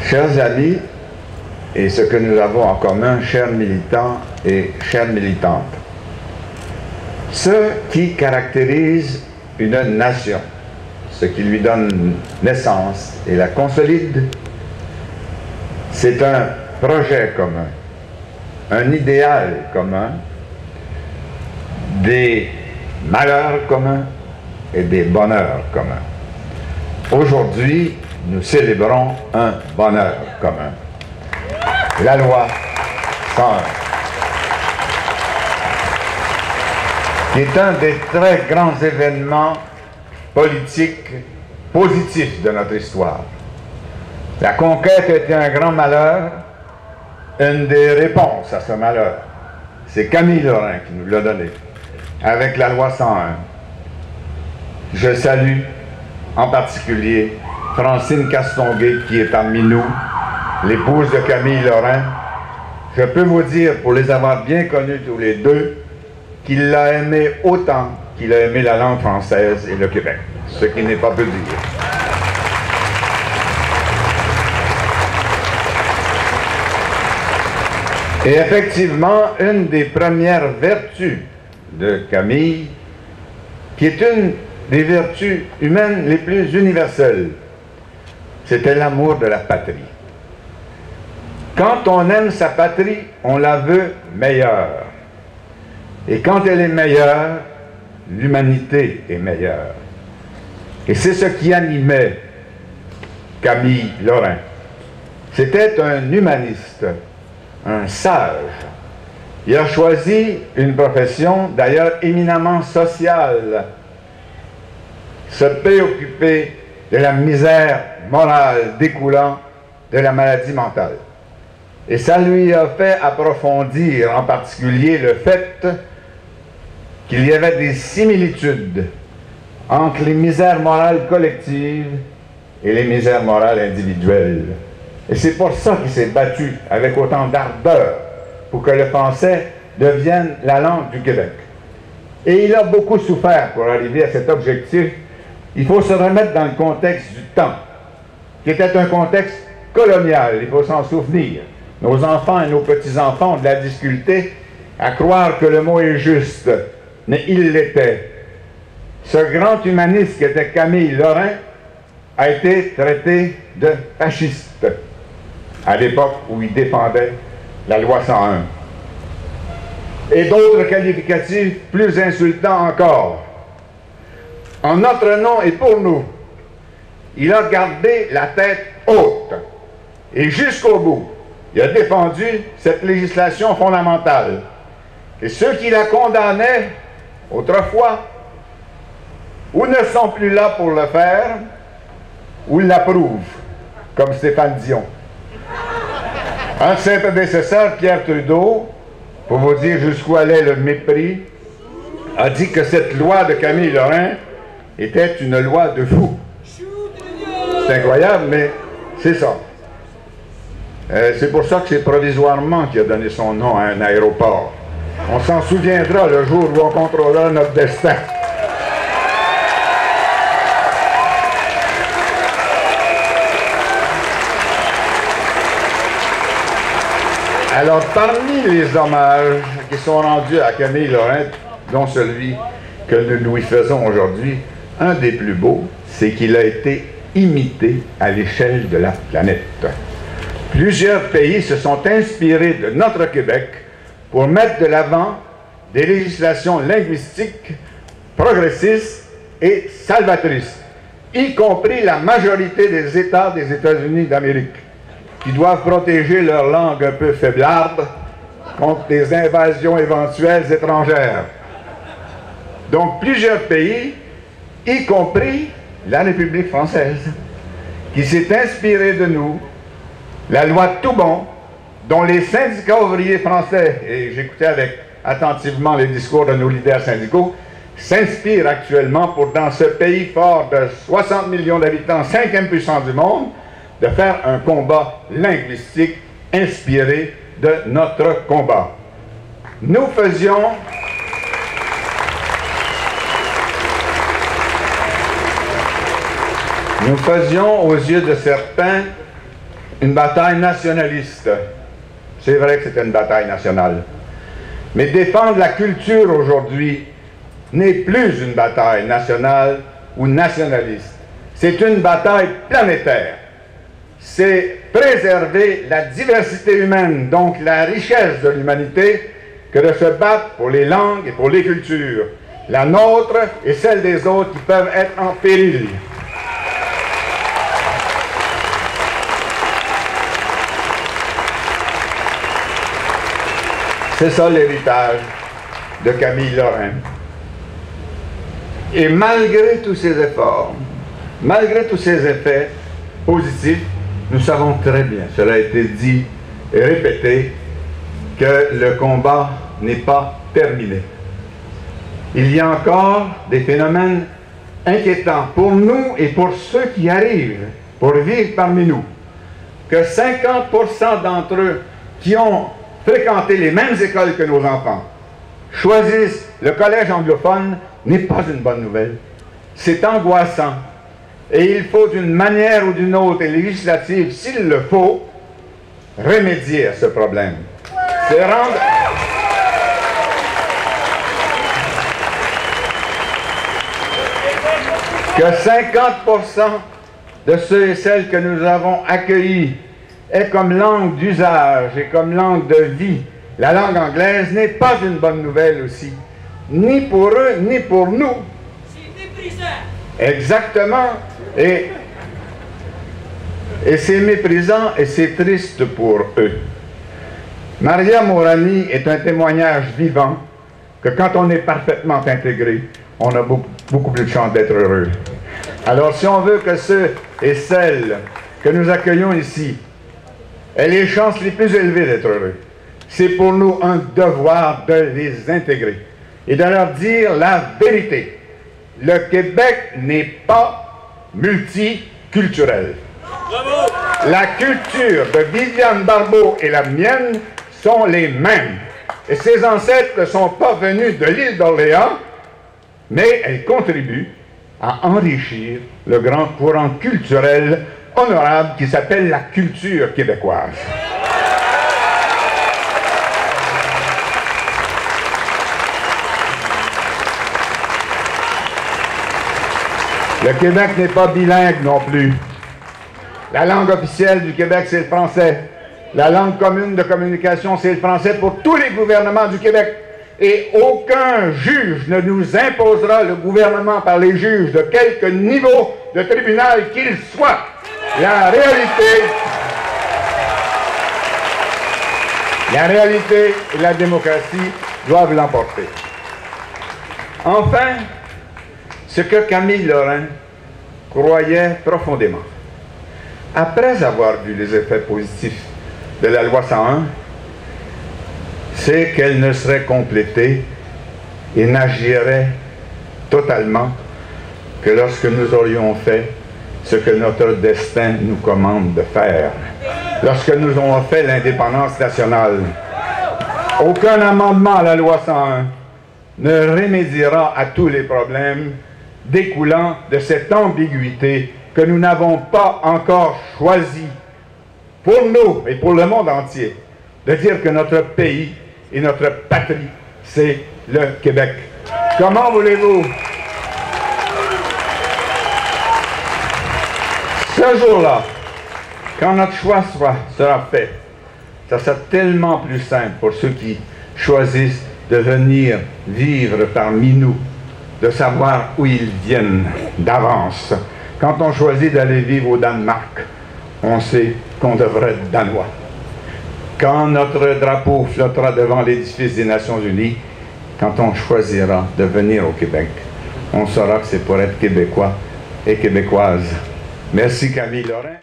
Chers amis, et ce que nous avons en commun, chers militants et chères militantes, ce qui caractérise une nation, ce qui lui donne naissance et la consolide, c'est un projet commun, un idéal commun, des malheurs communs et des bonheurs communs. Aujourd'hui, nous célébrons un bonheur commun. La loi 101, qui est un des très grands événements politiques positifs de notre histoire. La conquête a été un grand malheur. Une des réponses à ce malheur, c'est Camille Lorrain qui nous l'a donné, avec la loi 101. Je salue en particulier Francine Castonguay qui est parmi nous, l'épouse de Camille Lorrain. Je peux vous dire, pour les avoir bien connus tous les deux, qu'il l'a aimé autant qu'il a aimé la langue française et le Québec, ce qui n'est pas peu dire. Et effectivement, une des premières vertus de Camille, qui est une des vertus humaines les plus universelles, c'était l'amour de la patrie. Quand on aime sa patrie, on la veut meilleure. Et quand elle est meilleure, l'humanité est meilleure. Et c'est ce qui animait Camille Lorrain. C'était un humaniste, un sage. Il a choisi une profession d'ailleurs éminemment sociale, se préoccuper de la misère morale découlant de la maladie mentale. Et ça lui a fait approfondir en particulier le fait qu'il y avait des similitudes entre les misères morales collectives et les misères morales individuelles. Et c'est pour ça qu'il s'est battu avec autant d'ardeur pour que le français devienne la langue du Québec. Et il a beaucoup souffert pour arriver à cet objectif. Il faut se remettre dans le contexte du temps, qui était un contexte colonial, il faut s'en souvenir. Nos enfants et nos petits-enfants ont de la difficulté à croire que le mot est juste, mais il l'était. Ce grand humaniste qui était Camille Lorrain a été traité de fasciste à l'époque où il défendait la loi 101. Et d'autres qualificatifs plus insultants encore. En notre nom et pour nous, il a gardé la tête haute et jusqu'au bout, il a défendu cette législation fondamentale. Et ceux qui la condamnaient autrefois, ou ne sont plus là pour le faire, ou l'approuvent, comme Stéphane Dion. Un de ses prédécesseurs, Pierre Trudeau, pour vous dire jusqu'où allait le mépris, a dit que cette loi de Camille Lorrain était une loi de fou. C'est incroyable, mais c'est ça. C'est pour ça que c'est provisoirement qu'il a donné son nom à un aéroport. On s'en souviendra le jour où on contrôlera notre destin. Alors, parmi les hommages qui sont rendus à Camille Lorrain, dont celui que nous lui faisons aujourd'hui, un des plus beaux, c'est qu'il a été imité à l'échelle de la planète. Plusieurs pays se sont inspirés de notre Québec pour mettre de l'avant des législations linguistiques progressistes et salvatrices, y compris la majorité des États des États-Unis d'Amérique, qui doivent protéger leur langue un peu faiblarde contre des invasions éventuelles étrangères. Donc plusieurs pays, y compris la République française, qui s'est inspirée de nous, la loi Toubon, dont les syndicats ouvriers français, et j'écoutais avec attentivement les discours de nos leaders syndicaux, s'inspirent actuellement pour, dans ce pays fort de 60 millions d'habitants, 5e puissance du monde, de faire un combat linguistique inspiré de notre combat. Nous faisions aux yeux de certains une bataille nationaliste. C'est vrai que c'est une bataille nationale. Mais défendre la culture aujourd'hui n'est plus une bataille nationale ou nationaliste. C'est une bataille planétaire. C'est préserver la diversité humaine, donc la richesse de l'humanité, que de se battre pour les langues et pour les cultures, la nôtre et celle des autres qui peuvent être en péril. C'est ça l'héritage de Camille Lorrain. Et malgré tous ces efforts, malgré tous ces effets positifs, nous savons très bien, cela a été dit et répété, que le combat n'est pas terminé. Il y a encore des phénomènes inquiétants pour nous et pour ceux qui arrivent pour vivre parmi nous. Que 50% d'entre eux qui ont fréquenté les mêmes écoles que nos enfants choisissent le collège anglophone n'est pas une bonne nouvelle. C'est angoissant. Et il faut d'une manière ou d'une autre, et législative, s'il le faut, remédier à ce problème. C'est rendre... que 50% de ceux et celles que nous avons accueillis aient comme langue d'usage et comme langue de vie la langue anglaise n'est pas une bonne nouvelle aussi. Ni pour eux, ni pour nous. C'est méprisant. Exactement. Et c'est méprisant et c'est triste pour eux. Maria Morani est un témoignage vivant que quand on est parfaitement intégré, on a beaucoup plus de chance d'être heureux. Alors si on veut que ceux et celles que nous accueillons ici aient les chances les plus élevées d'être heureux, c'est pour nous un devoir de les intégrer et de leur dire la vérité. Le Québec n'est pas multiculturel. Bravo. La culture de Viviane Barbeau et la mienne sont les mêmes. Et ses ancêtres ne sont pas venus de l'île d'Orléans, mais elles contribuent à enrichir le grand courant culturel honorable qui s'appelle la culture québécoise. Le Québec n'est pas bilingue non plus. La langue officielle du Québec, c'est le français. La langue commune de communication, c'est le français pour tous les gouvernements du Québec. Et aucun juge ne nous imposera le gouvernement par les juges de quelque niveau de tribunal qu'il soit. La réalité et la démocratie doivent l'emporter. Enfin, ce que Camille Lorrain croyait profondément, après avoir vu les effets positifs de la loi 101, c'est qu'elle ne serait complétée et n'agirait totalement que lorsque nous aurions fait ce que notre destin nous commande de faire. Lorsque nous aurons fait l'indépendance nationale, aucun amendement à la loi 101 ne remédiera à tous les problèmes découlant de cette ambiguïté que nous n'avons pas encore choisi pour nous et pour le monde entier de dire que notre pays et notre patrie, c'est le Québec. Comment voulez-vous, ce jour-là, quand notre choix sera fait, ça sera tellement plus simple pour ceux qui choisissent de venir vivre parmi nous, de savoir où ils viennent d'avance. Quand on choisit d'aller vivre au Danemark, on sait qu'on devrait être danois. Quand notre drapeau flottera devant l'édifice des Nations Unies, quand on choisira de venir au Québec, on saura que c'est pour être québécois et québécoise. Merci Camille Lorrain.